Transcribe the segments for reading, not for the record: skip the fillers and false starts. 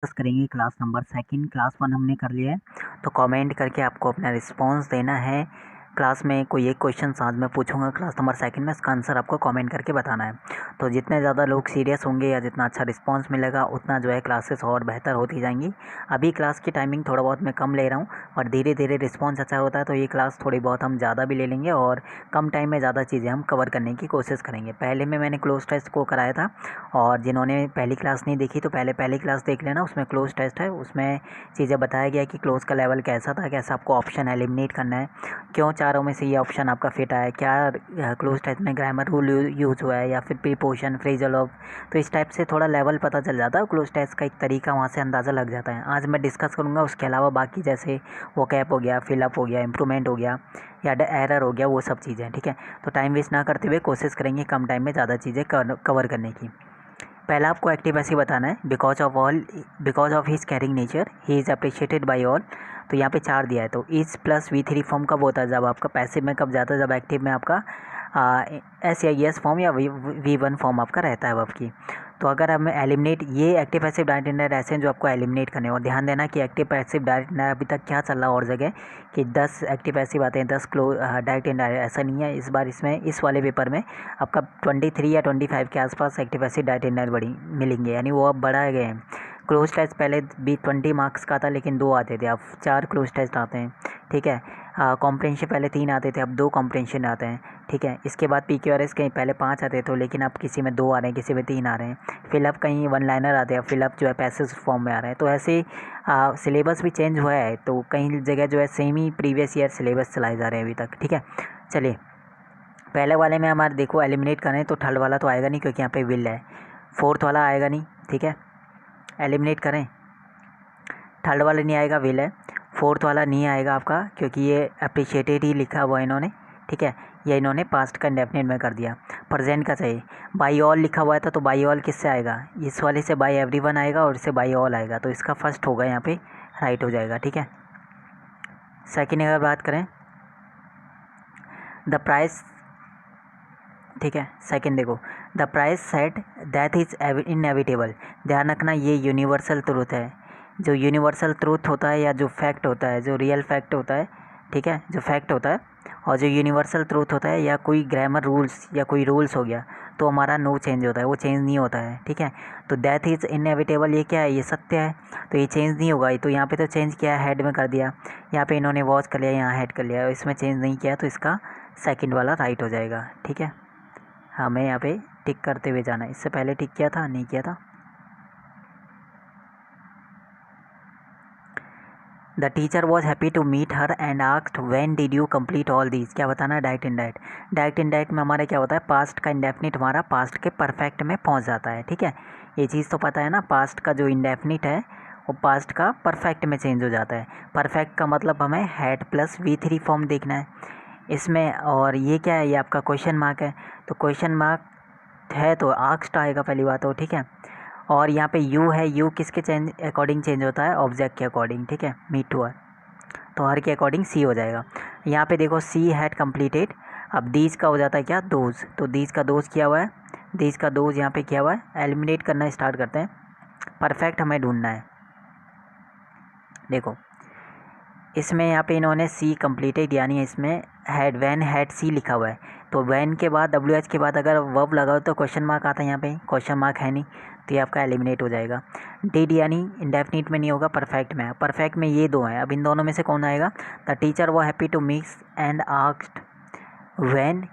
Discuss करेंगे class number second. Class one हमने कर लिया है, तो कमेंट करके आपको अपना रिस्पांस देना है। क्लास में कोई एक क्वेश्चन आज मैं पूछूंगा क्लास नंबर सेकंड में, इसका आंसर आपको कमेंट करके बताना है। तो जितने ज़्यादा लोग सीरियस होंगे या जितना अच्छा रिस्पांस मिलेगा उतना जो है क्लासेस और बेहतर होती जाएंगी। अभी क्लास की टाइमिंग थोड़ा बहुत मैं कम ले रहा हूँ, और धीरे धीरे रिस्पॉन्स अच्छा होता है तो ये क्लास थोड़ी बहुत हम ज़्यादा भी ले लेंगे और कम टाइम में ज़्यादा चीज़ें हम कवर करने की कोशिश करेंगे। पहले में मैंने क्लोज टेस्ट को कराया था, और जिन्होंने पहली क्लास नहीं देखी तो पहली क्लास देख लेना, उसमें क्लोज टेस्ट है। उसमें चीज़ें बताया गया कि क्लोज का लेवल कैसा था, कैसा आपको ऑप्शन एलिमिनेट करना है, क्यों चारों में से ये ऑप्शन आपका फिट आया, क्या क्लोज टेस्ट में ग्रामर रूल यूज़ हुआ है या फिर प्रीपोजिशन फ्रेजल ऑफ। तो इस टाइप से थोड़ा लेवल पता चल जाता है, क्लोज टेस्ट का एक तरीका वहाँ से अंदाज़ा लग जाता है। आज मैं डिस्कस करूँगा, उसके अलावा बाकी जैसे वो कैप हो गया, फिलअप हो गया, इम्प्रूवमेंट हो गया या एरर हो गया, वो सब चीज़ें। ठीक है, तो टाइम वेस्ट ना करते हुए कोशिश करेंगे कम टाइम में ज़्यादा चीज़ें कवर करने की। पहला आपको एक्टिव पैसिव बताना है। Because of his carrying nature he is appreciated by all. तो यहाँ पे 4 दिया है, तो इज प्लस V3 फॉर्म कब होता है, जब आपका पैसिव में कब जाता है, जब एक्टिव में आपका एस या ES फॉर्म या V1 फॉर्म आपका रहता है वर्ब की। तो अगर हमें एलिमिनेट, ये एक्टिव पैसिव डायरेक्ट इंडायरेक्ट ऐसे हैं जो आपको एलिमिनेट करने, और ध्यान देना कि एक्टिव पैसिव डायरेक्ट इंडायरेक्ट अभी तक क्या चल रहा है और जगह कि 10 एक्टिव पैसिव आते हैं, 10 डायरेक्ट इंडायरेक्ट, ऐसा नहीं है। इस बार इसमें इस वाले पेपर में आपका 23 या 25 के आसपास एक्टिव पैसिव डायरेक्ट इंडायरेक्ट बड़ी मिलेंगे, यानी वो अब बढ़ाए गए हैं। क्लोज टेस्ट पहले भी 20 मार्क्स का था, लेकिन 2 आते थे, अब 4 क्लोज टेस्ट आते हैं। ठीक है, कॉम्प्रेंशन पहले 3 आते थे, अब 2 कॉम्प्रेंशन आते हैं। ठीक है, इसके बाद PQRS कहीं पहले 5 आते थे, लेकिन अब किसी में 2 आ रहे हैं, किसी में 3 आ रहे हैं। फिलअप कहीं 1 लाइनर आते हैं, फिलअप जो है पैसिव फॉर्म में आ रहा है। तो ऐसे सिलेबस भी चेंज हुआ है, तो कई जगह जो है सेम ही प्रीवियस ईयर सिलेबस चलाए जा रहे हैं अभी तक। ठीक है, चलिए पहले वाले में हमारे देखो एलिमिनेट करें तो थर्ड वाला तो आएगा नहीं, क्योंकि यहाँ पे विल है। फोर्थ वाला आएगा नहीं। ठीक है, एलिमिनेट करें, थर्ड वाला नहीं आएगा, विल है। फोर्थ वाला नहीं आएगा आपका, क्योंकि ये अप्रिशिएटेड ही लिखा हुआ है इन्होंने। ठीक है, ये इन्होंने पास्ट का इंडेफिनिट में कर दिया। प्रेजेंट का चाहिए, बाई ऑल लिखा हुआ था, तो बाई ऑल किससे आएगा, इस वाले से बाई एवरीवन आएगा और इससे बाई ऑल आएगा, तो इसका फर्स्ट होगा यहाँ पे राइट हो जाएगा। ठीक है, सेकेंड अगर बात करें, द प्राइस। ठीक है, सेकंड देखो, the price set that is inevitable. ध्यान रखना, ये यूनिवर्सल ट्रूथ है। जो यूनिवर्सल ट्रूथ होता है या जो फैक्ट होता है, जो रियल फैक्ट होता है, ठीक है, जो फैक्ट होता है और जो यूनिवर्सल ट्रूथ होता है, या कोई ग्रामर रूल्स या कोई रूल्स हो गया, तो हमारा नो चेंज होता है, वो चेंज नहीं होता है। ठीक है, तो दैट इज़ इनएविटेबल, ये क्या है, ये सत्य है, तो ये चेंज नहीं होगा। तो यहाँ पे तो चेंज किया, हेड में कर दिया, यहाँ पे इन्होंने वॉच कर लिया, यहाँ हेड कर लिया, इसमें चेंज नहीं किया, तो इसका सेकंड वाला राइट हो जाएगा। ठीक है, हमें यहाँ पे टिक करते हुए जाना है, इससे पहले टिक किया था, नहीं किया था। The teacher was happy to meet her and asked when did you complete all these. क्या बताना है, डायरेक्ट इनडायरेक्ट। डायरेक्ट इनडायरेक्ट में हमारा क्या होता है, पास्ट का इंडेफिनिट हमारा पास्ट के परफेक्ट में पहुँच जाता है। ठीक है, ये चीज़ तो पता है ना, पास्ट का जो इंडेफिनिट है वो पास्ट का परफेक्ट में चेंज हो जाता है। परफेक्ट का मतलब हमें हैड प्लस V3 फॉर्म देखना है इसमें। और ये क्या है, ये आपका क्वेश्चन मार्क है, तो क्वेश्चन मार्क है तो आस्क्ड आएगा पहली बात तो। ठीक है, और यहाँ पे यू है, यू किसके चेंज अकॉर्डिंग चेंज होता है, ऑब्जेक्ट के अकॉर्डिंग। ठीक है, मीट टू हर, तो हर के अकॉर्डिंग सी हो जाएगा। यहाँ पे देखो सी हैड कंप्लीटेड, अब दीज का हो जाता है क्या, दोज, तो दीज का दोज किया हुआ है, दीज का दोज यहाँ पे किया हुआ है। एलिमिनेट करना स्टार्ट करते हैं, परफेक्ट हमें ढूंढना है। देखो इसमें यहाँ पे इन्होंने सी कंप्लीटेड, यानी इसमें हैड, वैन हैड सी लिखा हुआ है, तो वैन के बाद WH के बाद अगर वर्ब लगाओ तो क्वेश्चन मार्क आता है, यहाँ पे क्वेश्चन मार्क है नहीं, तो ये आपका एलिमिनेट हो जाएगा। डिड यानी इंडेफिनिट में नहीं होगा, परफेक्ट में है। परफेक्ट में ये दो हैं, अब इन दोनों में से कौन आएगा। The teacher was happy to mix and asked when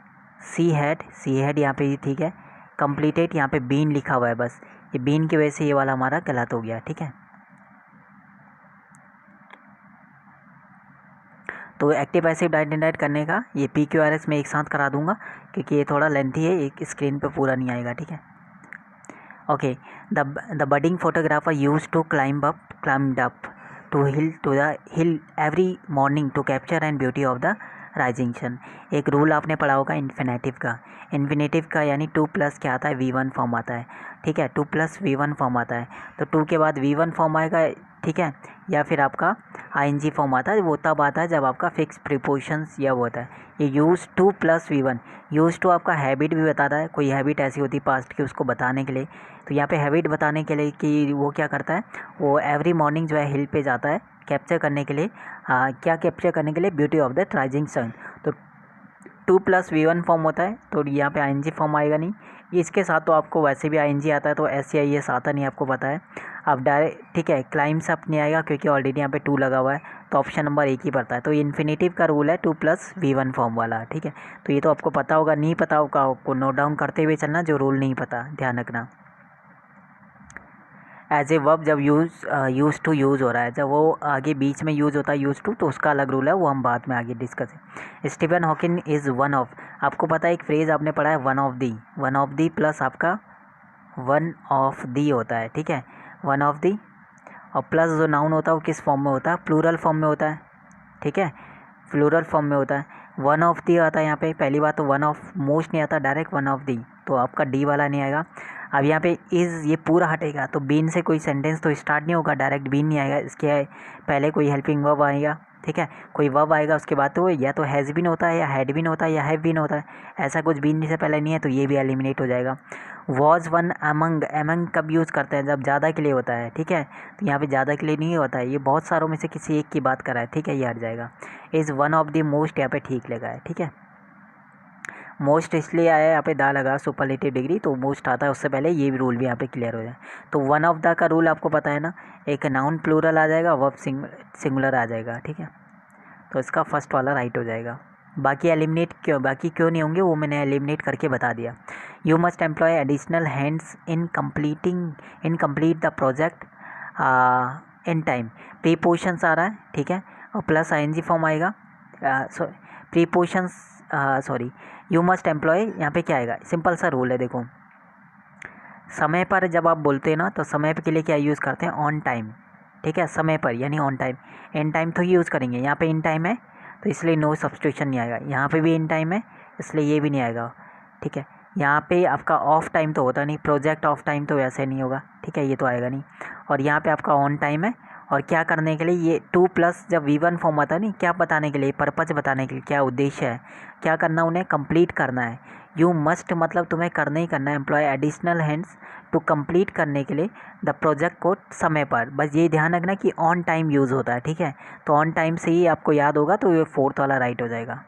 she had यहाँ पे, ठीक है। कंप्लीटेड यहाँ पे बीन लिखा हुआ है, बस ये बीन की वजह से ये वाला हमारा गलत हो गया। ठीक है, तो एक्टिव पैसिव डायरेक्ट इनडायरेक्ट करने का ये PQRS में एक साथ करा दूंगा, क्योंकि ये थोड़ा लेंथी है, एक स्क्रीन पे पूरा नहीं आएगा। ठीक है, okay. The budding photographer used to climbed up to the hill every morning to capture and beauty of the rising sun. एक रूल आपने पढ़ा होगा इन्फिनेटिव का यानी 2 प्लस क्या आता है, V1 फॉर्म आता है। ठीक है, 2 प्लस V1 फॉर्म आता है, तो 2 के बाद V1 फॉर्म आएगा। ठीक है, या फिर आपका आईएनजी फॉर्म आता है, वो तब आता है जब आपका फिक्स प्रीपोजिशंस या वो होता है। ये used to plus V1, used to आपका हैबिट भी बताता है, कोई हैबिट ऐसी होती है पास्ट की उसको बताने के लिए। तो यहाँ पे हैबिट बताने के लिए कि वो क्या करता है, वो एवरी मॉर्निंग जो है हिल पे जाता है कैप्चर करने के लिए, क्या कैप्चर करने के लिए, beauty of the rising sun. तो 2+V1 फॉर्म होता है, तो यहाँ पे आईएनजी फॉर्म आएगा नहीं। इसके साथ तो आपको वैसे भी आईएनजी आता है, तो SCIS आता नहीं, आपको पता है। अब डायरेक्ट ठीक है, क्लाइम्स अप नहीं आएगा क्योंकि ऑलरेडी यहाँ पे 2 लगा हुआ है, तो ऑप्शन नंबर 1 ही पड़ता है। तो इन्फिनेटिव का रूल है 2+V1 फॉर्म वाला, ठीक है। तो ये तो आपको पता होगा, नहीं पता होगा आपको नोट डाउन करते हुए चलना, जो रूल नहीं पता ध्यान रखना। एज ए वर्ब जब यूज़ टू यूज़ हो रहा है, जब वो आगे बीच में यूज़ होता है यूज़ टू, तो उसका अलग रूल है, वो हम बाद में आगे डिस्कस है। Stephen Hawking is one of, आपको पता है एक फ्रेज़ आपने पढ़ा है वन ऑफ दी प्लस आपका वन ऑफ दी होता है, ठीक है, वन ऑफ दी। और प्लस जो नाउन होता है वो किस फॉर्म में होता है, प्लूरल फॉर्म में होता है, ठीक है, प्लूरल फॉर्म में होता है। वन ऑफ दी आता है यहाँ पे, पहली बात तो वन ऑफ मोस्ट नहीं आता, डायरेक्ट वन ऑफ दी, तो आपका डी वाला नहीं आएगा। अब यहाँ पे इज़ ये पूरा हटेगा, तो बीन से कोई सेंटेंस तो स्टार्ट नहीं होगा, डायरेक्ट बीन नहीं आएगा, इसके पहले कोई हेल्पिंग वर्ब आएगा, ठीक है, कोई वर्ब आएगा, उसके बाद तो या तो हैज़ बीन होता है, या हैड बीन होता है, या हैव बीन होता है, ऐसा कुछ बीन से पहले नहीं है, तो ये भी एलिमिनेट हो जाएगा। वॉज वन अमंग, एमंग कब यूज़ करते हैं, जब ज़्यादा के लिए होता है, ठीक है, तो यहाँ पे ज़्यादा के लिए नहीं होता है, ये बहुत सारों में से किसी एक की बात कर रहा है, ठीक है, ये हट जाएगा। Is one of the most यहाँ पे ठीक लगा है, ठीक है। मोस्ट इसलिए आया यहाँ पे दा लगा सुपरलेटिव डिग्री, तो मोस्ट आता है उससे पहले, ये भी रूल भी यहाँ पे क्लियर हो जाए। तो वन ऑफ द का रूल आपको पता है ना, एक नाउन प्लूरल आ जाएगा, वर्ब सिंगुलर आ जाएगा, ठीक है, तो इसका फर्स्ट वाला राइट हो जाएगा। बाकी बाकी क्यों नहीं होंगे वो मैंने एलिमिनेट करके बता दिया। You must employ additional hands in complete the project in time, prepositions आ रहा है, ठीक है, और प्लस आईएनजी फॉर्म आएगा, prepositions sorry, you must employ यहाँ पे क्या आएगा, सिंपल सा रूल है, देखो समय पर जब आप बोलते हैं ना, तो समय के लिए क्या यूज़ करते हैं, ऑन टाइम, ठीक है, समय पर यानी ऑन टाइम। इन टाइम तो यूज़ करेंगे, यहाँ पे इन टाइम है तो इसलिए नो सब्स्टिट्यूशन नहीं आएगा, यहाँ पे भी इन टाइम है इसलिए ये भी नहीं आएगा, ठीक है। यहाँ पे आपका ऑफ टाइम तो होता नहीं, प्रोजेक्ट ऑफ टाइम तो वैसे नहीं होगा, ठीक है, ये तो आएगा नहीं। और यहाँ पे आपका ऑन टाइम है, और क्या करने के लिए, ये 2+ जब V1 फॉर्म आता है नहीं, क्या बताने के लिए, पर्पज़ बताने के लिए, क्या उद्देश्य है, क्या करना, उन्हें कंप्लीट करना है। यू मस्ट मतलब तुम्हें करना ही करना है, employ additional hands to complete करने के लिए द प्रोजेक्ट को समय पर, बस ये ध्यान रखना कि ऑन टाइम यूज़ होता है, ठीक है, तो ऑन टाइम से ही आपको याद होगा, तो ये 4th वाला राइट हो जाएगा।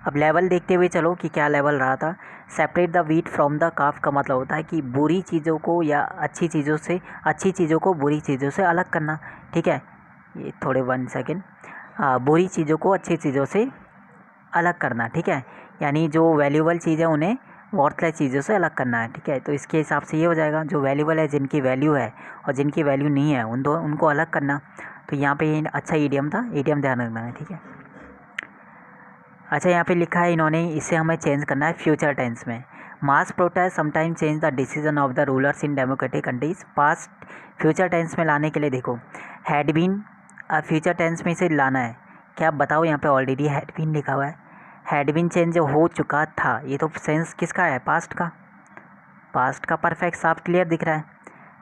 अब लेवल देखते हुए चलो कि क्या लेवल रहा था। Separate the wheat from the काफ का मतलब होता है कि बुरी चीज़ों को या अच्छी चीज़ों को बुरी चीज़ों से अलग करना, ठीक है, ये थोड़े 1 सेकेंड, बुरी चीज़ों को अच्छी चीज़ों से अलग करना, ठीक है, यानी जो वैल्यूबल चीज़ है उन्हें वर्थलेस चीज़ों से अलग करना है, ठीक है, तो इसके हिसाब से ये हो जाएगा, जो वैल्यूबल है, जिनकी वैल्यू है और जिनकी वैल्यू नहीं है, उनको अलग करना। तो यहाँ पे ये अच्छा ईडियम था, ईडियम ध्यान रखना है, ठीक है। अच्छा, यहाँ पे लिखा है इन्होंने, इसे हमें चेंज करना है फ्यूचर टेंस में। Mass protest sometime change the decision of the rulers in democratic countries. Past future tense में लाने के लिए देखो, हैड बीन फ्यूचर टेंस में इसे लाना है, क्या आप बताओ, यहाँ पे ऑलरेडी हैड बीन लिखा हुआ है, हैड बीन चेंज हो चुका था, ये तो सेंस किसका है, पास्ट का परफेक्ट साफ क्लियर दिख रहा है,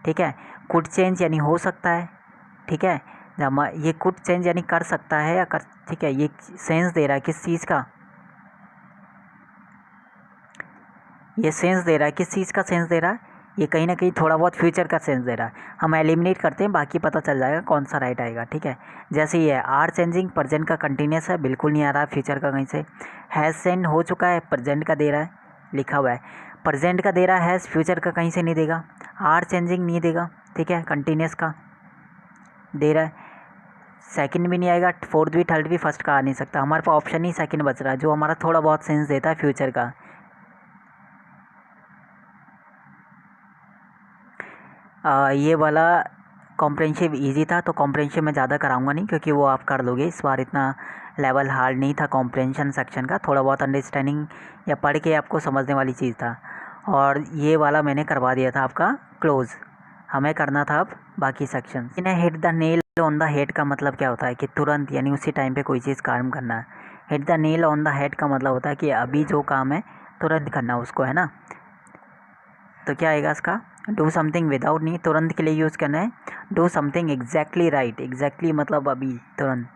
ठीक है। कुड चेंज यानी हो सकता है, ठीक है, ये कुड चेंज यानी कर सकता है या कर, ठीक है, ये सेंस दे रहा है किस चीज़ का, ये सेंस दे रहा है किस चीज़ का सेंस दे रहा है, ये कहीं ना कहीं थोड़ा बहुत फ्यूचर का सेंस दे रहा है। हम एलिमिनेट करते हैं, बाकी पता चल जाएगा कौन सा राइट आएगा, ठीक है। जैसे ये आर चेंजिंग, प्रेजेंट का कंटिन्यूस है, बिल्कुल नहीं आ रहा है फ्यूचर का कहीं से। हैज़ सेंड हो चुका है, प्रेजेंट का दे रहा है, लिखा हुआ है, प्रेजेंट का दे रहा है, हैज़ फ्यूचर का कहीं से नहीं देगा, आर चेंजिंग नहीं देगा, ठीक है, कंटिन्यूस का दे रहा है, सेकंड भी नहीं आएगा, 4th भी, 3rd भी, फर्स्ट का आ नहीं सकता, हमारे पास ऑप्शन ही सेकंड बच रहा है, जो हमारा थोड़ा बहुत सेंस देता है फ्यूचर का। ये वाला कॉम्प्रेंसिव इजी था, तो कॉम्प्रेंसिव में ज़्यादा कराऊंगा नहीं, क्योंकि वो आप कर लोगे, इस बार इतना लेवल हार्ड नहीं था कॉम्प्रेंशन सेक्शन का, थोड़ा बहुत अंडरस्टैंडिंग या पढ़ के आपको समझने वाली चीज़ था। और ये वाला मैंने करवा दिया था आपका क्लोज़, हमें करना था अब बाकी सेक्शन। इन्हें hit the nail on the head का मतलब क्या होता है कि तुरंत यानी उसी टाइम पे कोई चीज़ काम करना है। Hit the nail on the head का मतलब होता है कि अभी जो काम है तुरंत करना उसको, है ना। तो क्या आएगा इसका डू समथिंग विदाउट नहीं, तुरंत के लिए यूज़ करना है। Do something exactly right, exactly मतलब अभी तुरंत।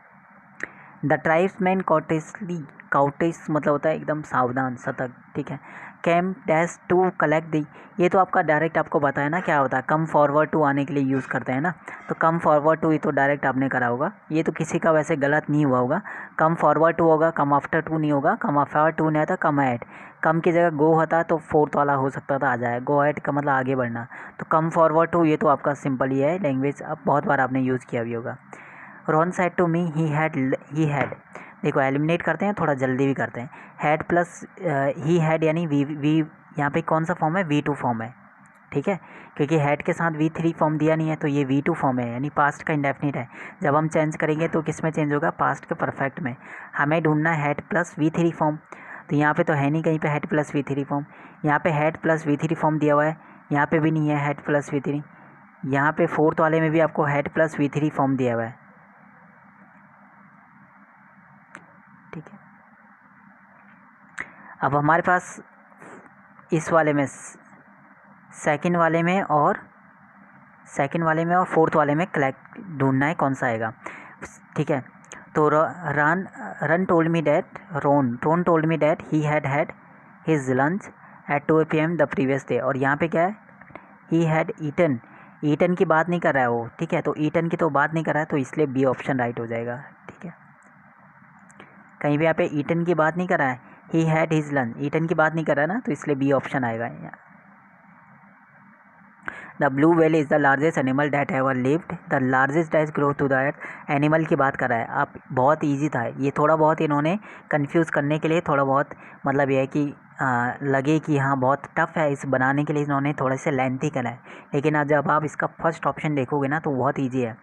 द ट्राइब्समैन कॉटेसली, काउटेस मतलब होता है एकदम सावधान सतर्क, ठीक है। Came dash to collect the, ये तो आपका डायरेक्ट आपको बताया ना क्या होता है, कम फॉरवर्ड टू आने के लिए यूज़ करते हैं ना, तो कम फॉरवर्ड टू ये तो डायरेक्ट आपने करा होगा, ये तो किसी का वैसे गलत नहीं हुआ होगा। कम फॉरवर्ड टू होगा, कम आफ्टर टू नहीं होगा, कम आफ्टर टू नहीं आता, कम एट, कम की जगह गो होता तो फोर्थ वाला हो सकता था, आ जाए गो एट का मतलब आगे बढ़ना, तो कम फॉरवर्ड टू ये तो आपका सिंपल ही है, लैंग्वेज अब बहुत बार आपने यूज़ किया भी होगा। Ron said to me he had, देखो एलिमिनेट करते हैं, थोड़ा जल्दी भी करते हैं। हैड प्लस ही हैड यानी वी यहाँ पे कौन सा फॉर्म है, V2 फॉर्म है, ठीक है, क्योंकि हैड के साथ V3 फॉर्म दिया नहीं है, तो ये V2 फॉर्म है, यानी पास्ट का इंडेफिनिट है। जब हम चेंज करेंगे तो किस में चेंज होगा, पास्ट के परफेक्ट में। हमें ढूंढना है हैड प्लस V3 फॉर्म, तो यहाँ पे तो है नहीं कहीं पे हैड प्लस V3 फॉर्म, यहाँ पे हैड प्लस V3 फॉर्म दिया हुआ है, यहाँ पे भी नहीं है हैड प्लस V3, यहाँ पे फोर्थ वाले में भी आपको हैड प्लस V3 फॉर्म दिया हुआ है, ठीक है। अब हमारे पास इस वाले में सेकंड वाले में और फोर्थ वाले में कलेक्ट ढूंढना है कौन सा आएगा, ठीक है। तो Ron told me that Ron told me that he had his lunch at 2 PM the previous day, और यहाँ पे क्या है, ही हैड ईटन की बात नहीं कर रहा है वो, ठीक है, तो ईटन की तो बात नहीं कर रहा है, तो इसलिए बी ऑप्शन राइट हो जाएगा, ठीक है। कहीं भी यहाँ पे ईटन की बात नहीं कर रहा है, he had his lunch, eaten की बात नहीं कर रहा है ना, तो इसलिए बी ऑप्शन आएगा यहाँ। The blue whale is the largest animal that ever lived, the largest dash grow to the earth, animal की बात कर रहा है। आप बहुत इजी था ये, थोड़ा बहुत इन्होंने कंफ्यूज करने के लिए थोड़ा बहुत, मतलब ये है कि लगे कि हाँ बहुत टफ है, इस बनाने के लिए इन्होंने थोड़े से लेंथी करा है, लेकिन अब जब आप इसका फर्स्ट ऑप्शन देखोगे ना तो बहुत ईजी है।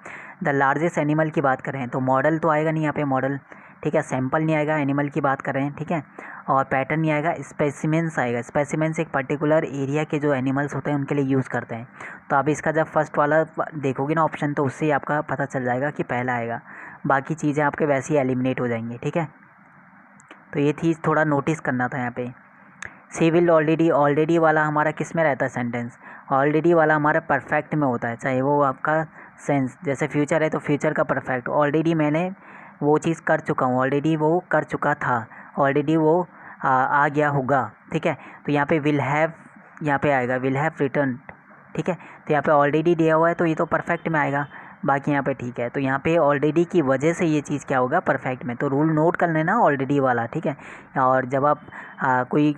द लार्जेस्ट एनिमल की बात करें तो मॉडल तो आएगा नहीं यहाँ पे, मॉडल, ठीक है, सैंपल नहीं आएगा, एनिमल की बात कर रहे हैं, ठीक है, और पैटर्न नहीं आएगा, स्पेसिमेंस आएगा। स्पेसिमेंस एक पर्टिकुलर एरिया के जो एनिमल्स होते हैं उनके लिए यूज़ करते हैं, तो आप इसका जब फर्स्ट वाला देखोगे ना ऑप्शन, तो उससे ही आपका पता चल जाएगा कि पहला आएगा, बाकी चीज़ें आपके वैसे ही एलिमिनेट हो जाएंगी, ठीक है। तो ये चीज़ थोड़ा नोटिस करना था यहाँ पे। सिविल ऑलरेडी वाला हमारा किस में रहता है सेंटेंस, ऑलरेडी वाला हमारा परफेक्ट में होता है, चाहे वो आपका सेंस, जैसे फ्यूचर है तो फ्यूचर का परफेक्ट, ऑलरेडी मैंने वो चीज़ कर चुका हूँ, ऑलरेडी वो कर चुका था, ऑलरेडी वो आ गया होगा, ठीक है। तो यहाँ पे विल हैव, यहाँ पे आएगा विल हैव रिटर्न, ठीक है, तो यहाँ पे ऑलरेडी दिया हुआ है तो ये तो परफेक्ट में आएगा, बाकी यहाँ पे ठीक है। तो यहाँ पे ऑलरेडी की वजह से ये चीज़ क्या होगा, परफेक्ट में, तो रूल नोट कर लेना ऑलरेडी वाला, ठीक है। और जब आप कोई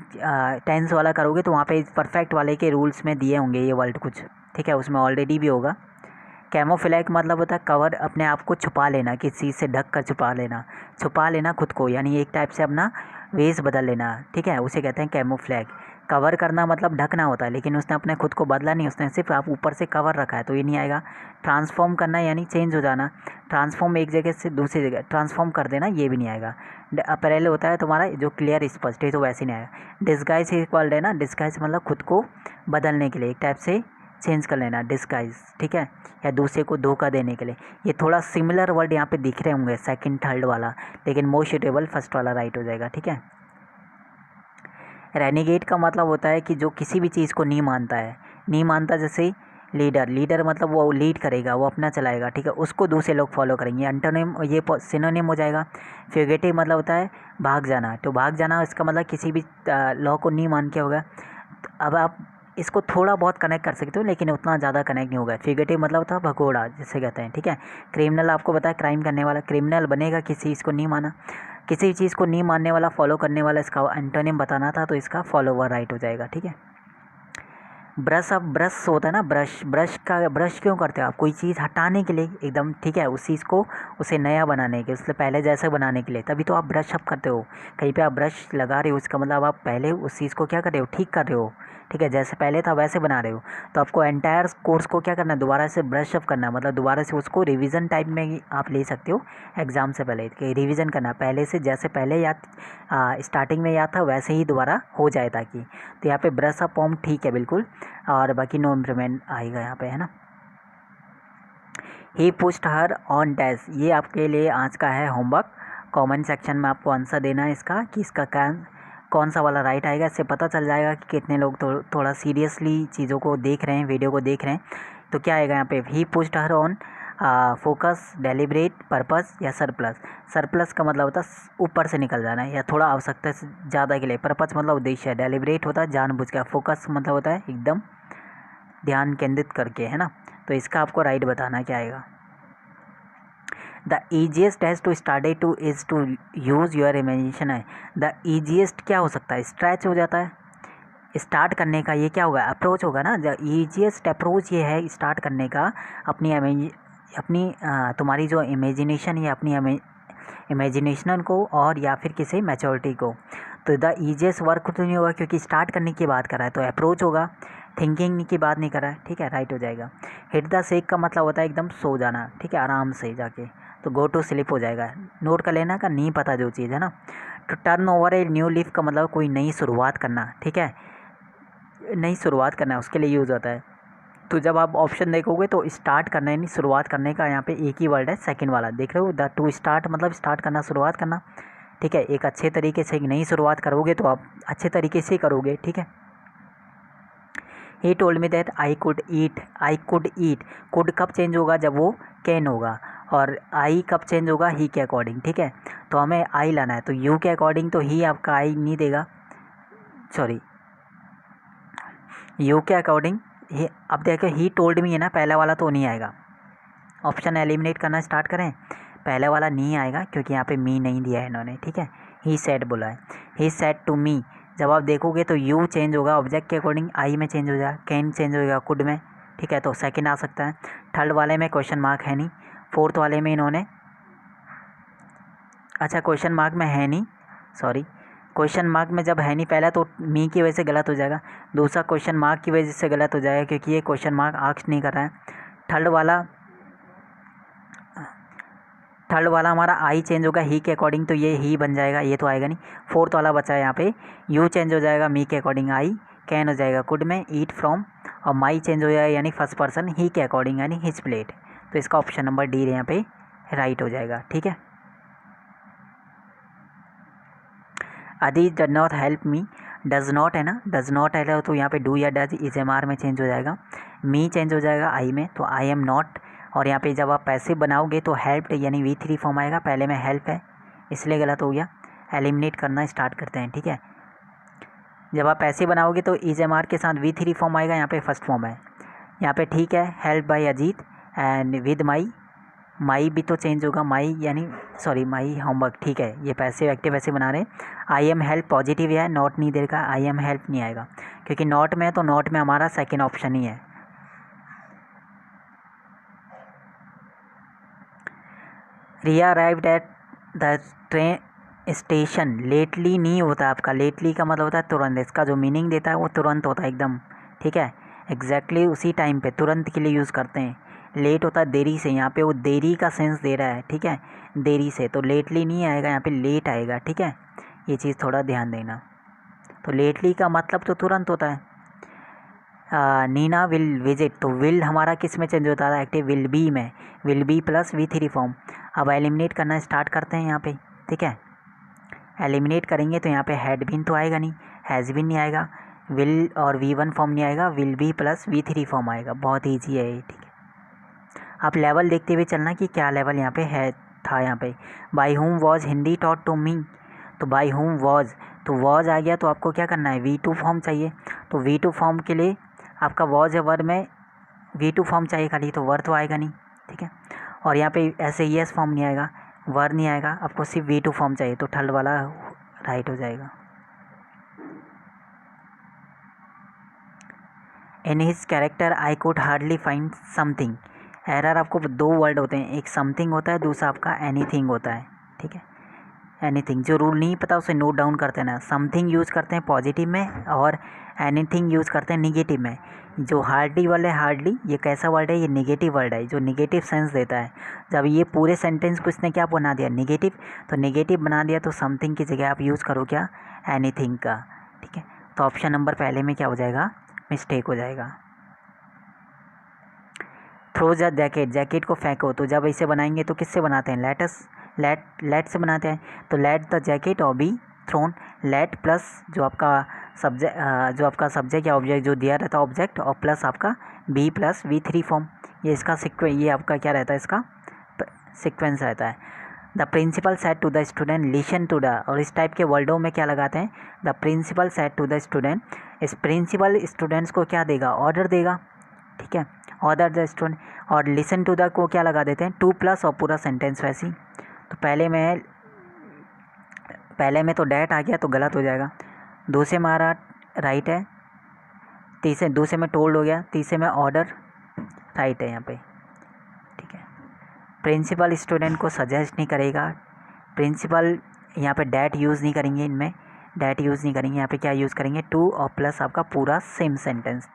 टेंस वाला करोगे तो वहाँ पे परफेक्ट वाले के रूल्स में दिए होंगे ये वर्ड कुछ, ठीक है, उसमें ऑलरेडी भी होगा। कैमोफ्लैग मतलब होता है कवर, अपने आप को छुपा लेना, किसी चीज़ से ढक कर छुपा लेना खुद को, यानी एक टाइप से अपना वेश बदल लेना, ठीक है, उसे कहते हैं कैमोफ्लैग। कवर करना मतलब ढकना होता है, लेकिन उसने अपने खुद को बदला नहीं, उसने सिर्फ आप ऊपर से कवर रखा है, तो ये नहीं आएगा। ट्रांसफॉर्म करना यानी चेंज हो जाना, ट्रांसफॉर्म एक जगह से दूसरी जगह ट्रांसफॉर्म कर देना, ये भी नहीं आएगा। अपैरेल होता है तुम्हारा जो क्लियर स्पष्ट है, तो वैसे नहीं आएगा। डिस्गाइज इक्वल है ना, डिस्गाइज मतलब खुद को बदलने के लिए, एक टाइप से चेंज कर लेना, डिस्गाइज, ठीक है, या दूसरे को धोखा देने के लिए। ये थोड़ा सिमिलर वर्ड यहाँ पे दिख रहे होंगे सेकंड थर्ड वाला, लेकिन मोस्ट सूटेबल फर्स्ट वाला राइट हो जाएगा, ठीक है। रेनिगेट का मतलब होता है कि जो किसी भी चीज़ को नहीं मानता है, नहीं मानता, जैसे लीडर मतलब वो लीड करेगा, वो अपना चलाएगा, ठीक है, उसको दूसरे लोग फॉलो करेंगे। एंटोनिम ये सिनोनिम हो जाएगा। फ्यूगेटिव मतलब होता है भाग जाना, तो भाग जाना इसका मतलब किसी भी लॉ को नहीं मान के होगा। अब आप इसको थोड़ा बहुत कनेक्ट कर सकते हो, लेकिन उतना ज़्यादा कनेक्ट नहीं होगा। फ्यूगेटिव मतलब होता है भगोड़ा जिसे कहते हैं, ठीक है। क्रिमिनल आपको पता है क्राइम करने वाला, क्रिमिनल बनेगा किसी चीज़ को नहीं माना, किसी चीज़ को नहीं मानने वाला, फॉलो करने वाला, इसका एंटोनिम बताना था, तो इसका फॉलोवर राइट हो जाएगा, ठीक है। ब्रश, अब ब्रश होता है ना, ब्रश क्यों करते हो आप, कोई चीज़ हटाने के लिए एकदम, ठीक है, उस चीज़ को उसे नया बनाने के, उससे पहले जैसे बनाने के लिए, तभी तो आप ब्रश अप करते हो। कहीं पे आप ब्रश लगा रहे हो, इसका मतलब आप पहले उस चीज़ को क्या कर रहे हो, ठीक कर रहे हो, ठीक है, जैसे पहले था वैसे बना रहे हो। तो आपको एंटायर कोर्स को क्या करना है, दोबारा से ब्रश अप करना है, मतलब दोबारा से उसको रिवीजन टाइप में आप ले सकते हो एग्ज़ाम से पहले, कि रिवीजन करना, पहले से जैसे पहले याद स्टार्टिंग में याद था वैसे ही दोबारा हो जाए ताकि। तो यहाँ पे ब्रश अप फॉर्म ठीक है बिल्कुल, और बाकी नो इम्प्रूवमेंट आएगा यहाँ पे, है ना। ही पुश्ड हर ऑन डैश, ये आपके लिए आज का है होमवर्क। कमेंट सेक्शन में आपको आंसर देना है इसका, कि इसका क्या कौन सा वाला राइट आएगा। इससे पता चल जाएगा कि कितने लोग थोड़ा सीरियसली चीज़ों को देख रहे हैं, वीडियो को देख रहे हैं। तो क्या आएगा यहाँ पे, he pushed her on focus, deliberate, purpose या सरप्लस। सरप्लस का मतलब होता है ऊपर से निकल जाना है या थोड़ा आवश्यकता से ज़्यादा के लिए। पर्पस मतलब उद्देश्य, डेलिब्रेट होता है जानबूझकर, फोकस मतलब होता है एकदम ध्यान केंद्रित करके, है ना। तो इसका आपको राइट बताना क्या आएगा। The easiest has to start to is to use your imagination है। द ईजिएस्ट क्या हो सकता है, स्ट्रेच हो जाता है स्टार्ट करने का। ये क्या होगा, अप्रोच होगा ना। द ईजिएस्ट अप्रोच ये है स्टार्ट करने का अपनी तुम्हारी जो इमेजिनेशन या अपनी इमेजिनेशन को और या फिर किसी मैच्योरिटी को। तो द ईजिएस्ट वर्क तो नहीं होगा क्योंकि स्टार्ट करने की बात कर रहा है, तो अप्रोच होगा, थिंकिंग की बात नहीं कर रहा है, ठीक है, राइट हो जाएगा। हिट द सेक का मतलब होता है एकदम सो जाना, ठीक है, आराम से जाके, तो गो टू स्लिप हो जाएगा। नोट कर लेना का नहीं पता जो चीज़ है ना। तो turn over a new leaf का मतलब कोई नई शुरुआत करना, ठीक है, नई शुरुआत करना है उसके लिए यूज़ होता है। तो जब आप ऑप्शन देखोगे तो स्टार्ट करना यानी शुरुआत करने का यहाँ पे एक ही वर्ड है, सेकंड वाला देख रहे हो, द टू स्टार्ट मतलब स्टार्ट करना, शुरुआत करना, ठीक है। एक अच्छे तरीके से एक नई शुरुआत करोगे तो आप अच्छे तरीके से करोगे, ठीक है। He told me that I could eat, I could eat, could कब चेंज होगा, जब वो कैन होगा, और आई कब चेंज होगा, ही के अकॉर्डिंग, ठीक है। तो हमें आई लाना है, तो यू के अकॉर्डिंग तो ही आपका आई नहीं देगा, सॉरी, यू के अकॉर्डिंग ही। अब देखो ही टोल्ड मी है ना, पहला वाला तो नहीं आएगा। ऑप्शन एलिमिनेट करना स्टार्ट करें, पहले वाला नहीं आएगा क्योंकि यहाँ पे मी नहीं दिया है इन्होंने, ठीक है। ही सेड बोला है, ही सेड टू मी। जब आप देखोगे तो यू चेंज होगा ऑब्जेक्ट के अकॉर्डिंग, आई में चेंज हो जाएगा, कैन चेंज होगा कुड में, ठीक है, तो सेकंड आ सकता है। थर्ड वाले में क्वेश्चन मार्क है नहीं, फोर्थ वाले में इन्होंने, अच्छा क्वेश्चन मार्क में है नहीं, सॉरी, क्वेश्चन मार्क में जब है नहीं पहला तो मी की वजह से गलत हो जाएगा, दूसरा क्वेश्चन मार्क की वजह से गलत हो जाएगा क्योंकि ये क्वेश्चन मार्क आस्क नहीं कर रहा है। थर्ड वाला हमारा आई चेंज होगा ही के अकॉर्डिंग, तो ये ही बन जाएगा, ये तो आएगा नहीं। फोर्थ वाला बचा है यहाँ पे, यू चेंज हो जाएगा मी के अकॉर्डिंग, आई कैन हो जाएगा कुड में, ईट फ्रॉम, और माई चेंज हो जाएगा यानी फर्स्ट पर्सन ही के अकॉर्डिंग यानी हिज प्लेट। तो इसका ऑप्शन नंबर डी यहाँ पे राइट हो जाएगा, ठीक है। Others does not help me, does not है ना, डज नॉट है तो यहाँ पे डू या डज इज एम आर में चेंज हो जाएगा, मी चेंज हो जाएगा आई में, तो आई एम नॉट। और यहाँ पे जब आप पैसिव बनाओगे तो हेल्प्ड यानी V3 फॉर्म आएगा, पहले में हेल्प है इसलिए गलत हो गया। एलिमिनेट करना स्टार्ट करते हैं, ठीक है। जब आप पैसिव बनाओगे तो इज एम आर के साथ V3 फॉर्म आएगा, यहाँ पे फर्स्ट फॉर्म है, यहाँ पे ठीक है, help by Ajit and with my, my भी तो चेंज होगा, माई यानी सॉरी माई होमवर्क, ठीक है, ये पैसिव एक्टिव ऐसे बना रहे हैं। आई एम हेल्प पॉजिटिव है, नॉट नहीं देगा, आई एम हेल्प नहीं आएगा क्योंकि नॉट में है, तो नॉट में हमारा सेकेंड ऑप्शन ही है। Riya arrived at the train station lately नहीं होता आपका, लेटली का मतलब होता है तुरंत, इसका जो मीनिंग देता है वो तुरंत होता है एकदम, ठीक है, एग्जैक्टली उसी टाइम पे तुरंत के लिए यूज़ करते हैं। लेट होता है देरी से, यहाँ पे वो देरी का सेंस दे रहा है, ठीक है, देरी से, तो लेटली नहीं आएगा, यहाँ पे लेट आएगा, ठीक है, ये चीज़ थोड़ा ध्यान देना। तो लेटली का मतलब तो तुरंत होता है। नीना विल विजिट, तो विल हमारा किस में चेंज होता है, एक्टिव विल बी में, will be plus V3 form. अब एलिमिनेट करना स्टार्ट करते हैं यहाँ पे, ठीक है, एलिमिनेट करेंगे तो यहाँ पे हैड बीन तो आएगा नहीं, हैज़ बीन नहीं आएगा, विल और V1 फॉर्म नहीं आएगा, will be plus V3 form आएगा, बहुत ईजी है ये, ठीक है। आप लेवल देखते हुए चलना कि क्या लेवल यहाँ पे है था। यहाँ पे by whom was Hindi taught to me, तो बाई होम वॉज, तो वॉज आ गया तो आपको क्या करना है, V2 फॉर्म चाहिए, तो V2 फॉर्म के लिए आपका वॉज है, वर में V2 फॉर्म चाहिए खाली, तो वर तो आएगा नहीं, ठीक है। और यहाँ पे ऐसे येस फॉर्म नहीं आएगा, वर नहीं आएगा, आपको सिर्फ V2 फॉर्म चाहिए, तो थर्ड वाला राइट हो जाएगा। In his character I could hardly find something, error आपको दो वर्ड होते हैं, एक समथिंग होता है, दूसरा आपका एनीथिंग होता है, ठीक है। एनीथिंग जो रूल नहीं पता उसे नोट डाउन करते ना, समथिंग यूज़ करते हैं पॉजिटिव में और एनीथिंग यूज़ करते हैं निगेटिव में। जो हार्डली वर्ड है, हार्डली ये कैसा वर्ड है, ये निगेटिव वर्ड है जो निगेटिव सेंस देता है। जब ये पूरे सेंटेंस को इसने क्या बना दिया, निगेटिव, तो निगेटिव बना दिया तो समथिंग की जगह आप यूज़ करो क्या, एनीथिंग का, ठीक है। तो ऑप्शन नंबर पहले में क्या हो जाएगा, मिस्टेक हो जाएगा। थ्रो द जैकेट, जैकेट को फेंको, तो जब इसे बनाएंगे तो किससे बनाते हैं, लेट से बनाते हैं, तो लेट द जैकेट और बी थ्रोन, लेट प्लस जो आपका सब्जेक्ट या ऑब्जेक्ट जो दिया रहता है ऑब्जेक्ट, और प्लस आपका बी प्लस V3 फॉर्म, ये इसका ये आपका क्या रहता है, इसका सीक्वेंस रहता है। The principal said to the student listen to the, और इस टाइप के वर्डों में क्या लगाते हैं, the principal said to the student, इस प्रिंसिपल स्टूडेंट्स को क्या देगा, ऑर्डर देगा, ठीक है, ऑर्डर द स्टूडेंट। और लिसन टू द को क्या लगा देते हैं, टू प्लस और पूरा सेंटेंस वैसी। तो पहले में तो डैट आ गया तो गलत हो जाएगा, दूसरे में आ रहा राइट है, दूसरे में टोल्ड हो गया, तीसरे में ऑर्डर राइट है यहाँ पे, ठीक है। प्रिंसिपल स्टूडेंट को सजेस्ट नहीं करेगा, प्रिंसिपल यहाँ पे डैट यूज़ नहीं करेंगे, इनमें डैट यूज़ नहीं करेंगे, यहाँ पे क्या यूज़ करेंगे, टू और प्लस आपका पूरा सेम सेंटेंस।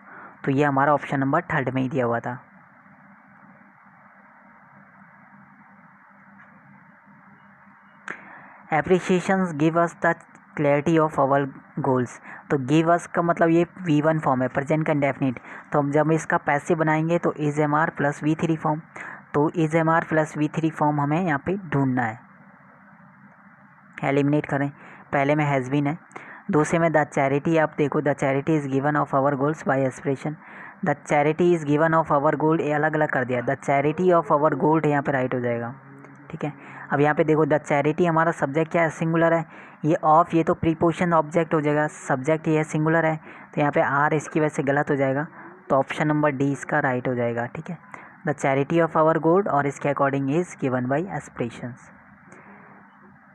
तो ये हमारा ऑप्शन नंबर 3 में ही दिया हुआ था। Appreciations give us the clarity of our goals. तो गिव अस का मतलब ये V1 फॉर्म है, प्रेजेंट का इंडेफिनिट। तो हम जब इसका पैसिव बनाएंगे तो is am are plus V3 form, तो is am are plus V3 form हमें यहाँ पे ढूंढना है, एलिमिनेट करें। पहले में हैज़ बीन है, दूसरे में द चैरिटी, आप देखो the charity is given of our goals by aspiration, the charity is given of our gold, ये अलग अलग कर दिया, the charity of our gold यहाँ पे राइट हो जाएगा, ठीक है। अब यहाँ पे देखो द चैरिटी हमारा सब्जेक्ट क्या है, सिंगुलर है, ये ऑफ, ये तो प्रीपोजिशन ऑब्जेक्ट हो जाएगा, सब्जेक्ट ये सिंगुलर है, तो यहाँ पे आर इसकी वजह से गलत हो जाएगा, तो ऑप्शन नंबर डी इसका राइट हो जाएगा, ठीक है। The charity of our gold और इसके according is given by aspirations.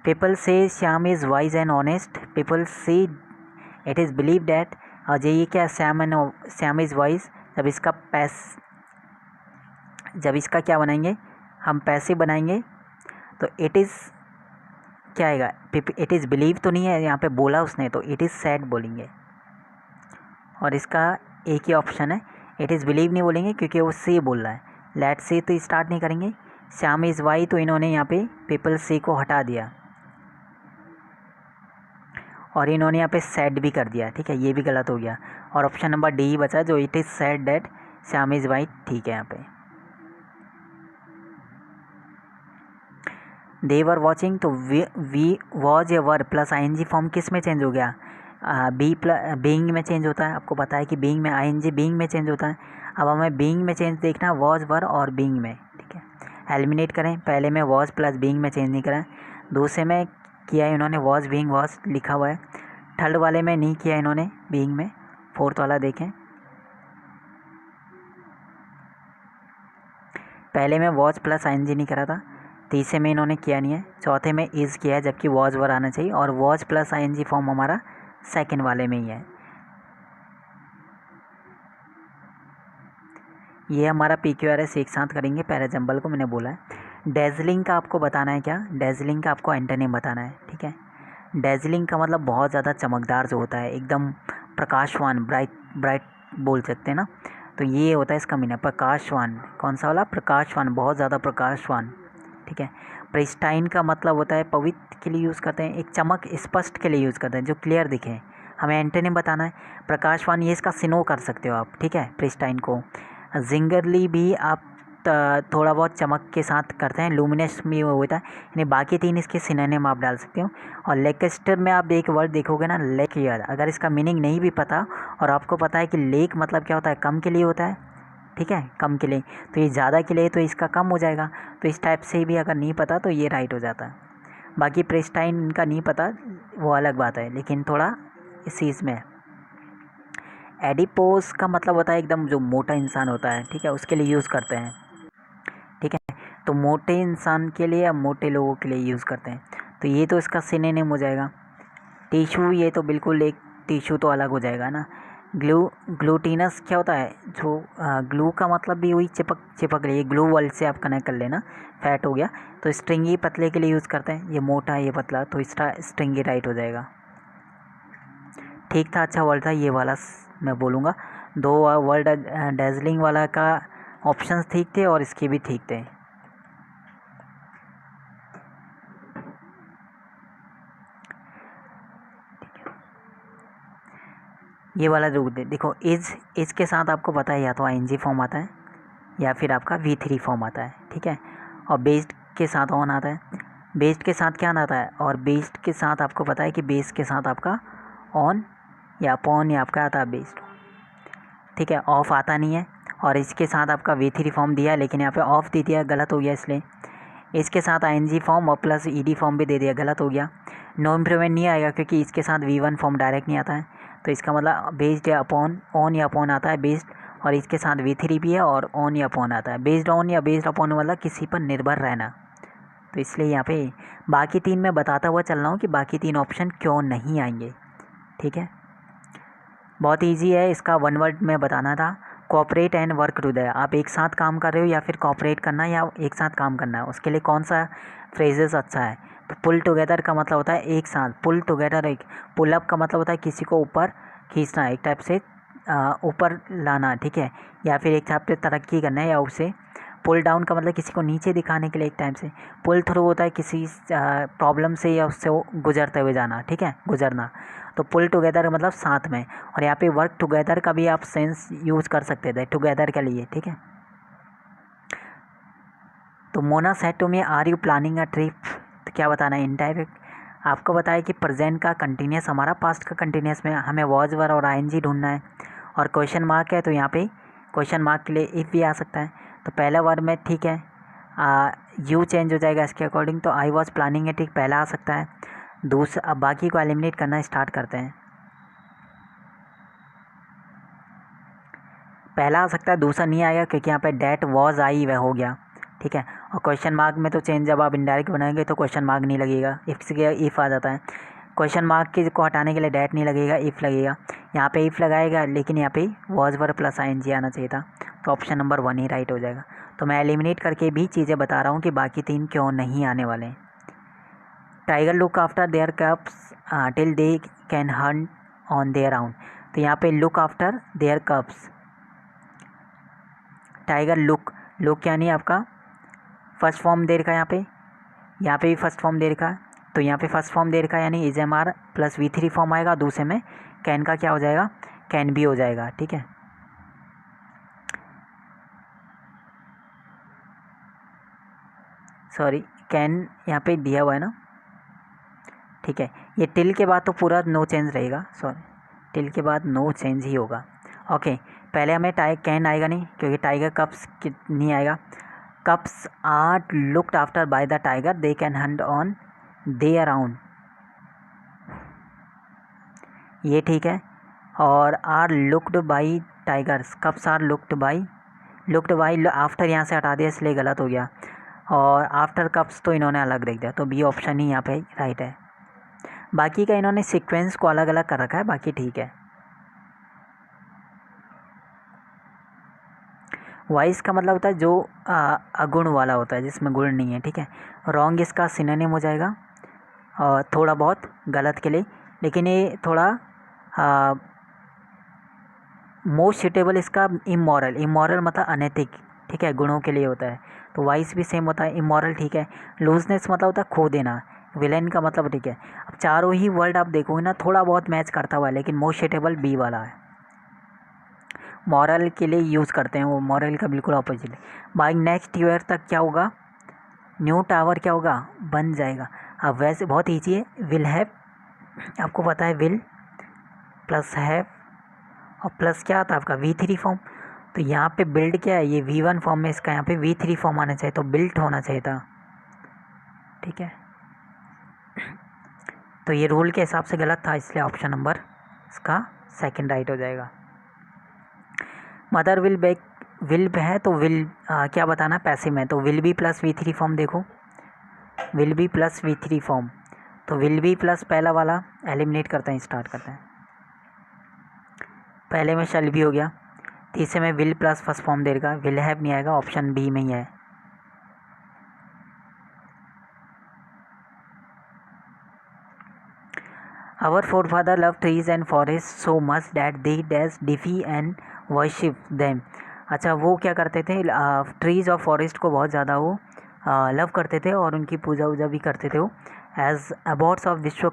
People से Shyam is wise and honest, people से इट इज़ बिलीव डैट, और ये क्या श्याम इज़ वाइज, जब इसका क्या बनाएंगे, हम पैसे बनाएंगे तो इट इज़ क्या आएगा, इट इज़ बिलीव तो नहीं है, यहाँ पे बोला उसने, तो इट इज़ सैड बोलेंगे, और इसका एक ही ऑप्शन है, इट इज़ बिलीव नहीं बोलेंगे क्योंकि वो से बोल रहा है, लेट से तो स्टार्ट नहीं करेंगे, श्याम इज़ वाई तो इन्होंने यहाँ पे पीपल से को हटा दिया, और इन्होंने यहाँ पे सैड भी कर दिया, ठीक है, ये भी गलत हो गया, और ऑप्शन नंबर डी ही बचा जो it is sad that Shyam is why, ठीक है। यहाँ पे दे वर वॉचिंग, तो वी वॉज या वर प्लस ING फॉर्म किस में चेंज हो गया, बीइंग में चेंज होता है, आपको पता है कि बीइंग में ING बीइंग में चेंज होता है। अब हमें बीइंग में चेंज देखना है, वॉज वर और बीइंग में, ठीक है। एलिमिनेट करें, पहले में वॉज प्लस बीइंग में चेंज नहीं करा, दूसरे में किया इन्होंने वॉज बीइंग वॉज लिखा हुआ है, थर्ड वाले में नहीं किया इन्होंने बीइंग में, फोर्थ वाला देखें, पहले में वॉज प्लस ING नहीं करा था, तीसरे में इन्होंने किया नहीं है, चौथे में इज़ किया है, जबकि वॉज वर आना चाहिए, और वॉज प्लस ING फॉर्म हमारा सेकंड वाले में ही है। ये हमारा PQRS एक साथ करेंगे, पहले जंबल को मैंने बोला है। डेजलिंग का आपको बताना है क्या, डेजलिंग का आपको एंटोनिम बताना है, ठीक है। डेजलिंग का मतलब बहुत ज़्यादा चमकदार जो होता है, एकदम प्रकाशवान, ब्राइट बोल सकते हैं ना, तो ये होता है इसका मीनिंग, प्रकाशवान, कौन सा वाला, प्रकाशवान, बहुत ज़्यादा प्रकाशवान, ठीक है। प्रिस्टाइन का मतलब होता है पवित्र के लिए यूज़ करते हैं, एक चमक स्पष्ट के लिए यूज़ करते हैं, जो क्लियर दिखे, हमें एंटोनिम बताना है। प्रकाशवान ये इसका सिनो कर सकते हो आप, ठीक है, प्रिस्टाइन को। जिंगरली भी आप थोड़ा बहुत चमक के साथ करते हैं, लूमिनस भी होता है, यानी बाकी तीन इसके सिनोनिम आप डाल सकते हो। और लेकेस्टर में आप एक वर्ड देखोगे ना, लेक ईयर, अगर इसका मीनिंग नहीं भी पता और आपको पता है कि लेक मतलब क्या होता है, कम के लिए होता है, ठीक है, कम के लिए, तो ये ज़्यादा के लिए तो इसका कम हो जाएगा, तो इस टाइप से भी अगर नहीं पता तो ये राइट हो जाता है। बाकी प्रेस्टाइन का नहीं पता वो अलग बात है, लेकिन थोड़ा इस चीज़ में। एडिपोस का मतलब होता है एकदम जो मोटा इंसान होता है, ठीक है, उसके लिए यूज़ करते हैं, ठीक है, तो मोटे इंसान के लिए या मोटे लोगों के लिए यूज़ करते हैं, तो ये तो इसका सिनोनिम हो जाएगा। टिशू, ये तो बिल्कुल एक टिशू तो अलग हो जाएगा ना। ग्लूटीनस क्या होता है, जो ग्लू का मतलब भी वही चिपक रही है, ग्लू वर्ल्ड से आप कनेक्ट कर लेना, फैट हो गया, तो स्ट्रिंगी पतले के लिए यूज़ करते हैं, ये मोटा ये पतला, तो इसका स्ट्रिंगी राइट हो जाएगा। ठीक था, अच्छा वर्ड था ये वाला, मैं बोलूँगा 2 वर्ड डेजलिंग वाला का ऑप्शंस ठीक थे और इसके भी ठीक थे। ये वाला जो देखो, इज के साथ आपको पता है या तो ING फॉर्म आता है या फिर आपका V3 फॉर्म आता है, ठीक है, और बेस्ड के साथ ऑन आता है। बेस्ड के साथ क्या आता है, और बेस्ड के साथ आपको पता है कि बेस के साथ आपका ऑन या अपॉन या आपका आता है बेस्ड, ठीक है, ऑफ आता नहीं है। और इसके साथ आपका V3 फॉर्म दिया है, लेकिन यहाँ पे ऑफ दे दिया, गलत हो गया। इसलिए इसके साथ ING फॉर्म और प्लस ED फॉर्म भी दे दिया, गलत हो गया। नो इम्प्रूवमेंट नहीं आएगा क्योंकि इसके साथ V1 फॉर्म डायरेक्ट नहीं आता है, तो इसका मतलब बेस्ड या अपॉन, ऑन या अपॉन आता है बेस्ड, और इसके साथ V3 भी है और ऑन या अपॉन आता है। बेस्ड ऑन या बेस्ड अपॉन वाला किसी पर निर्भर रहना, तो इसलिए यहाँ पे बाकी तीन मैं बताता हुआ चल रहा हूँ कि बाकी तीन ऑप्शन क्यों नहीं आएंगे, ठीक है। बहुत इजी है, इसका वन वर्ड में बताना था, कोऑपरेट एंड वर्क टुगेदर। आप एक साथ काम कर रहे हो या फिर कोऑपरेट करना या एक साथ काम करना है, उसके लिए कौन सा फ्रेजेस अच्छा है। तो पुल टुगेदर का मतलब होता है एक साथ, पुल टुगेदर। एक पुल अप का मतलब होता है किसी को ऊपर खींचना, एक टाइप से ऊपर लाना, ठीक है, या फिर एक टाइप से तरक्की करना है, या उसे पुल डाउन का मतलब किसी को नीचे दिखाने के लिए एक टाइम से। पुल थ्रू होता है किसी प्रॉब्लम से या उससे वो गुजरते हुए जाना, ठीक है, गुजरना। तो पुल टुगेदर मतलब साथ में, और यहाँ पे वर्क टुगेदर का भी आप सेंस यूज़ कर सकते थे टुगेदर के लिए, ठीक है। तो Mona said to me are you planning a trip, तो क्या बताना है, इनडायरेक्ट आपको बताया कि प्रेजेंट का कंटिन्यूस हमारा पास्ट का कंटिन्यूस में हमें वॉज वर और ING ढूंढना है, और क्वेश्चन मार्क है तो यहाँ पे क्वेश्चन मार्क के लिए इफ़ भी आ सकता है। तो पहला वर्ड में ठीक है, यू चेंज हो जाएगा इसके अकॉर्डिंग, तो आई वॉज प्लानिंग है, ठीक, पहला आ सकता है। दूसरा, अब बाकी को एलिमिनेट करना स्टार्ट करते हैं। पहला आ सकता है, दूसरा नहीं आएगा क्योंकि यहाँ पे डैट वॉज आई वह हो गया, ठीक है। और क्वेश्चन मार्क में तो चेंज जब आप इनडायरेक्ट बनाएंगे तो क्वेश्चन मार्क नहीं लगेगा, इफ़ आ जाता है। क्वेश्चन मार्क के को हटाने के लिए डैट नहीं लगेगा, इफ़ लगेगा। यहाँ पे इफ़ लगाएगा, लेकिन यहाँ पे वॉज वर प्लस ING आना चाहिए था, तो ऑप्शन नंबर 1 ही राइट हो जाएगा। तो मैं एलिमिनेट करके भी चीज़ें बता रहा हूँ कि बाकी तीन क्यों नहीं आने वाले हैं। Tiger look after their cups till they can hunt on their own, तो यहाँ पे look after their cups, tiger look, look यानी आपका फर्स्ट फॉर्म दे रखा है, यहाँ पे भी फर्स्ट फॉर्म दे रखा है, तो यहाँ पे फर्स्ट फॉर्म दे रखा है यानी ISMR प्लस V3 फॉर्म आएगा, दूसरे में कैन का क्या हो जाएगा, कैन भी हो जाएगा, ठीक है। सॉरी, कैन यहाँ पे दिया हुआ है ना, ठीक है। ये टिल के बाद तो पूरा नो चेंज रहेगा, सॉरी, टिल के बाद नो चेंज ही होगा, ओके। पहले हमें कैन आएगा नहीं क्योंकि टाइगर कप्स नहीं आएगा। Cubs are looked after by the tiger, they can hunt on they around, ये ठीक है। और are looked by tigers, cubs are looked by after यहाँ से हटा दिया इसलिए गलत हो गया, और आफ्टर कप्स तो इन्होंने अलग रख दिया, तो बी ऑप्शन ही यहाँ पे राइट है। बाकी का इन्होंने सीक्वेंस को अलग अलग कर रखा है, बाकी ठीक है। वाइस का मतलब होता है जो अगुण वाला होता है, जिसमें गुण नहीं है, ठीक है। रॉन्ग इसका सिनोनिम हो जाएगा, और थोड़ा बहुत गलत के लिए, लेकिन ये थोड़ा मोस्ट सुटेबल इसका इमोरल, इमोरल मतलब अनैतिक, ठीक है, गुणों के लिए होता है। तो वाइस भी सेम होता है, इमोरल ठीक है। लूजनेस मतलब होता है खो देना, विलेन का मतलब ठीक है। अब चारों ही वर्ड आप देखोगे ना थोड़ा बहुत मैच करता हुआ है, लेकिन मोस्ट सुटेबल बी वाला है, मॉरल के लिए यूज़ करते हैं वो, मॉरल का बिल्कुल ऑपोजिट है। बाई नेक्स्ट ईयर तक क्या होगा, न्यू टावर क्या होगा, बन जाएगा। अब वैसे बहुत ईजी है, विल हैव, आपको पता है विल प्लस हैव और प्लस क्या आता है आपका V3 फॉर्म, तो यहाँ पे बिल्ड क्या है, ये V1 फॉर्म में, इसका यहाँ पे V3 फॉर्म आना चाहिए, तो बिल्ट होना चाहिए था, ठीक है। तो ये रूल के हिसाब से गलत था, इसलिए ऑप्शन नंबर इसका सेकंड राइट हो जाएगा। मदर विल बेक, विल है तो विल क्या बताना, पैसिव में, तो will be plus V3 form देखो, will be plus V3 form, तो विल बी प्लस पहला वाला एलिमिनेट करते हैं, स्टार्ट करते हैं। पहले में शैल भी हो गया, तीसरे में विल प्लस फर्स्ट फॉर्म दे रखा, विल हैव नहीं आएगा, ऑप्शन बी में ही है। Our forefather love trees and forest so much that they dash deify and worship them, अच्छा वो क्या करते थे, ट्रीज और फॉरेस्ट को बहुत ज़्यादा वो लव करते थे और उनकी पूजा वूजा भी करते थे वो, एज अबॉट्स ऑफ विश्व,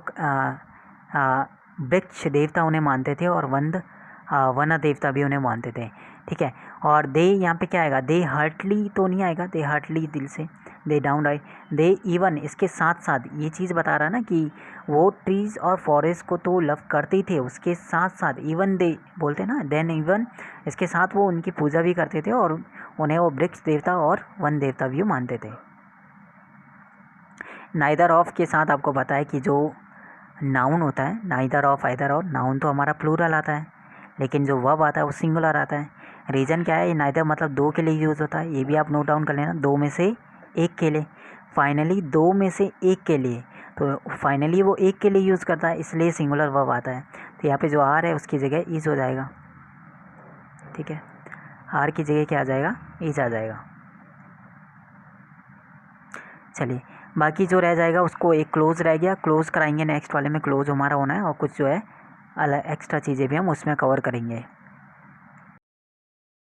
वृक्ष देवता उन्हें मानते थे, और वन देवता भी उन्हें मानते थे, ठीक है। और दे यहाँ पे क्या आएगा, दे हार्टली तो नहीं आएगा, दे हार्टली दिल से, दे डाउन राइट, दे इवन, इसके साथ साथ ये चीज़ बता रहा ना कि वो ट्रीज और फॉरेस्ट को तो लव करते ही थे, उसके साथ साथ इवन दे बोलते ना, देन इवन, इसके साथ वो उनकी पूजा भी करते थे और उन्हें वो वृक्ष देवता और वन देवता भी मानते थे। नाइदर ऑफ के साथ आपको पता है कि जो नाउन होता है, नाइदर ऑफ आइदर और, नाउन तो हमारा प्लूरल आता है, लेकिन जो वर्ब आता है वो सिंगुलर आता है। रीज़न क्या है, ये नाइदर मतलब दो के लिए यूज़ होता है, ये भी आप नोट डाउन कर लेना, दो में से एक के लिए। फाइनली दो में से एक के लिए, तो फाइनली वो एक के लिए यूज़ करता है, इसलिए सिंगुलर वर्ब आता है। तो यहाँ पे जो आर है उसकी जगह इज हो जाएगा, ठीक है, आर की जगह क्या आ जाएगा, इज आ जाएगा। चलिए, बाकी जो रह जाएगा उसको, एक क्लोज रह गया, क्लोज कराएंगे नेक्स्ट वाले में, क्लोज हमारा होना है, और कुछ जो है अलग एक्स्ट्रा चीज़ें भी हम उसमें कवर करेंगे।